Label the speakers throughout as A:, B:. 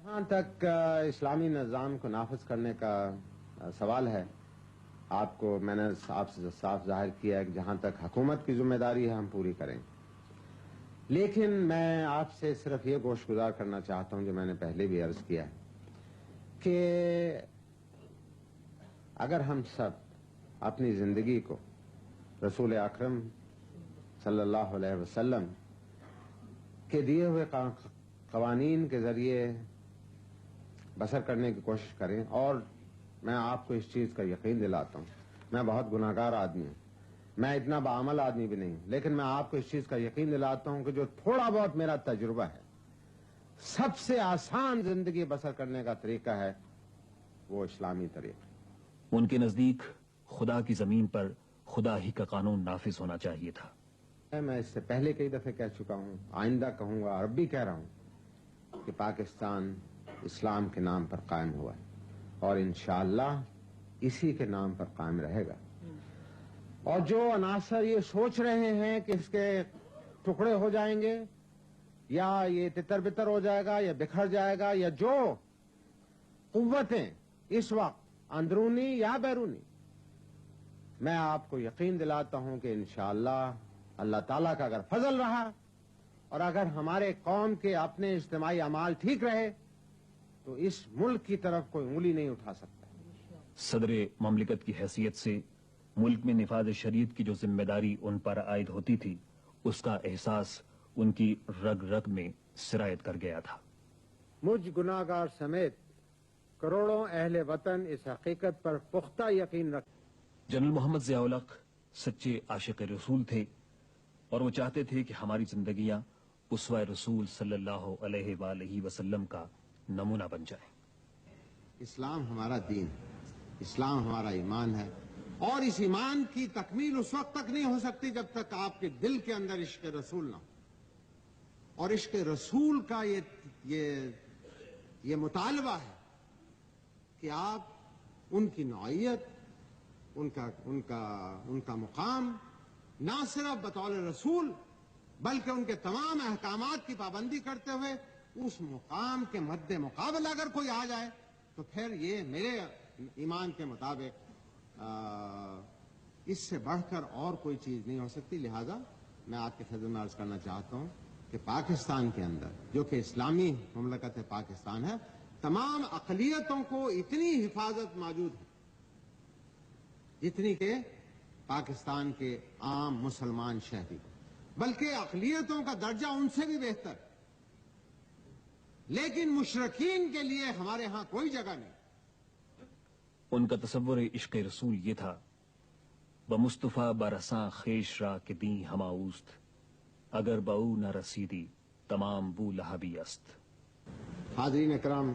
A: جہاں تک اسلامی نظام کو نافذ کرنے کا سوال ہے، آپ کو میں نے آپ سے صاف ظاہر کیا ہے کہ جہاں تک حکومت کی ذمہ داری ہے ہم پوری کریں، لیکن میں آپ سے صرف یہ گوشگزار کرنا چاہتا ہوں جو میں نے پہلے بھی عرض کیا ہے کہ اگر ہم سب اپنی زندگی کو رسول اکرم صلی اللہ علیہ وسلم کے دیے ہوئے قوانین کے ذریعے بسر کرنے کی کوشش کریں، اور میں آپ کو اس چیز کا یقین دلاتا ہوں، میں بہت گناہگار آدمی ہوں، میں اتنا بعمل آدمی بھی نہیں ہوں، لیکن میں آپ کو اس چیز کا یقین دلاتا ہوں کہ جو تھوڑا بہت میرا تجربہ ہے، سب سے آسان زندگی بسر کرنے کا طریقہ ہے وہ اسلامی طریقہ۔
B: ان کے نزدیک خدا کی زمین پر خدا ہی کا قانون نافذ ہونا چاہیے تھا۔
A: میں اس سے پہلے کئی دفعے کہہ چکا ہوں، آئندہ کہوں گا اور اب بھی کہہ رہا ہوں کہ پاکستان اسلام کے نام پر قائم ہوا ہے اور انشاءاللہ اسی کے نام پر قائم رہے گا۔ اور جو عناصر یہ سوچ رہے ہیں کہ اس کے ٹکڑے ہو جائیں گے یا یہ تتر بتر ہو جائے گا یا بکھر جائے گا، یا جو قوتیں اس وقت اندرونی یا بیرونی، میں آپ کو یقین دلاتا ہوں کہ انشاءاللہ اللہ تعالیٰ کا اگر فضل رہا اور اگر ہمارے قوم کے اپنے اجتماعی اعمال ٹھیک رہے تو اس ملک کی طرف کوئی انگلی نہیں اٹھا سکتا۔
B: صدر مملکت کی حیثیت سے ملک میں نفاذ شریعت کی جو ذمہ داری ان پر عائد ہوتی تھی، اس کا احساس ان کی رگ رگ میں سرایت کر گیا تھا۔
A: مجھ گناہگار سمیت کروڑوں اہل وطن اس حقیقت پر پختہ یقین رکھتے۔
B: جنرل محمد ضیاء الحق سچے عاشق رسول تھے اور وہ چاہتے تھے کہ ہماری زندگیاں اسوہ رسول صلی اللہ علیہ وآلہ وسلم کا نمونہ بن جائیں۔
A: اسلام ہمارا دین، اسلام ہمارا ایمان ہے، اور اس ایمان کی تکمیل اس وقت تک نہیں ہو سکتی جب تک آپ کے دل کے اندر عشق رسول نہ ہو۔ اور عشق رسول کا یہ مطالبہ ہے کہ آپ ان کی نوعیت، ان کا مقام نہ صرف بطور رسول بلکہ ان کے تمام احکامات کی پابندی کرتے ہوئے اس مقام کے مد مقابل اگر کوئی آ جائے تو پھر یہ میرے ایمان کے مطابق اس سے بڑھ کر اور کوئی چیز نہیں ہو سکتی۔ لہذا میں آپ کے خدمت میں عرض کرنا چاہتا ہوں کہ پاکستان کے اندر جو کہ اسلامی مملکت پاکستان ہے، تمام اقلیتوں کو اتنی حفاظت موجود ہے جتنی کہ پاکستان کے عام مسلمان شہری، بلکہ اقلیتوں کا درجہ ان سے بھی بہتر، لیکن مشرکین کے لیے ہمارے ہاں کوئی جگہ نہیں۔
B: ان کا تصور عشق رسول یہ تھا، بمصطفیٰ برساں خیش را کے دیں ہماؤست، اگر باؤ نہ رسیدی تمام بو لہبی است۔
A: حاضرین اکرام،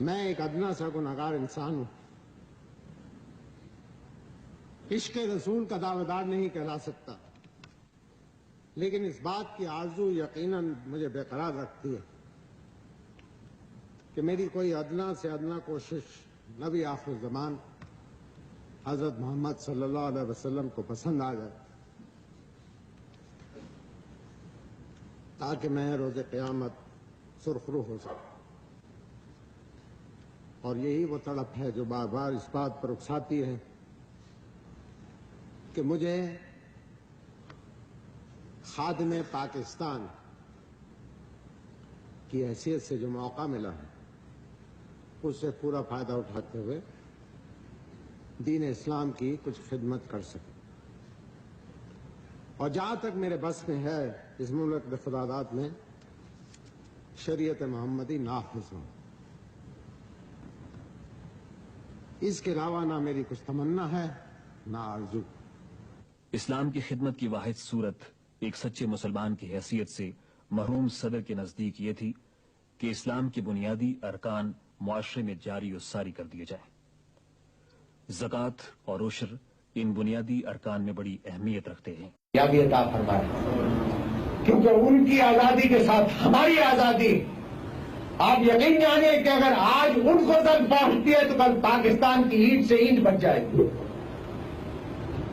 A: میں ایک ادنا سا گنہگار انسان ہوں، عشق رسول کا دعویدار دار نہیں کہلا سکتا، لیکن اس بات کی آرزو یقیناً مجھے بے قرار رکھتی ہے کہ میری کوئی ادنا سے ادنا کوشش نبی آخر الزمان حضرت محمد صلی اللہ علیہ وسلم کو پسند آ جائے، تاکہ میں روز قیامت سرخرو ہو سکوں۔ اور یہی وہ تڑپ ہے جو بار بار اس بات پر اکساتی ہے کہ مجھے خادم پاکستان کی حیثیت سے جو موقع ملا ہے اس سے پورا فائدہ اٹھاتے ہوئے دین اسلام کی کچھ خدمت کر سکے، اور جہاں تک میرے بس میں ہے اس مملکت خداداد میں شریعت محمدی نافذ ہو۔ اس کے علاوہ نہ میری کچھ تمنا ہے نہ آرزو۔
B: اسلام کی خدمت کی واحد صورت ایک سچے مسلمان کی حیثیت سے مرحوم صدر کے نزدیک یہ تھی کہ اسلام کے بنیادی ارکان معاشرے میں جاری و ساری کر دیے جائیں۔ زکوٰۃ اور عشر ان بنیادی ارکان میں بڑی اہمیت رکھتے ہیں۔
C: یا بھی عطا فرمائے، کیونکہ ان کی آزادی کے ساتھ ہماری آزادی، آپ یقین جانیں کہ اگر آج ان کو تک پہنچتی ہے تو کل پاکستان کی اینٹ سے اینٹ بچ جائے گی۔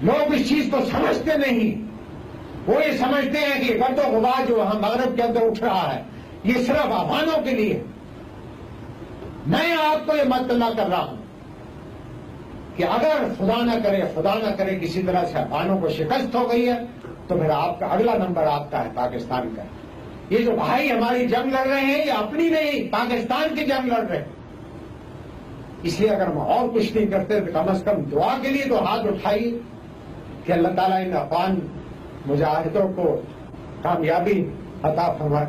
C: لوگ اس چیز کو سمجھتے نہیں، وہ یہ سمجھتے ہیں کہ گرد و غبار جو وہاں مغرب کے اندر اٹھ رہا ہے یہ صرف افغانوں کے لیے. میں آپ کو یہ مطلع کر رہا ہوں کہ اگر خدا نہ کرے کسی طرح سے افغانوں کو شکست ہو گئی ہے تو پھر آپ کا اگلا نمبر آپ کا ہے، پاکستان کا. یہ جو بھائی ہماری جنگ لڑ رہے ہیں یہ اپنی نہیں، پاکستان کی جنگ لڑ رہے ہیں. اس لیے اگر ہم اور کچھ نہیں کرتے تو کم از کم دعا کے لیے تو ہاتھ اٹھائیے کہ اللہ تعالیٰ ان افغان مجاہدوں کو کامیابی عطا فرمائے.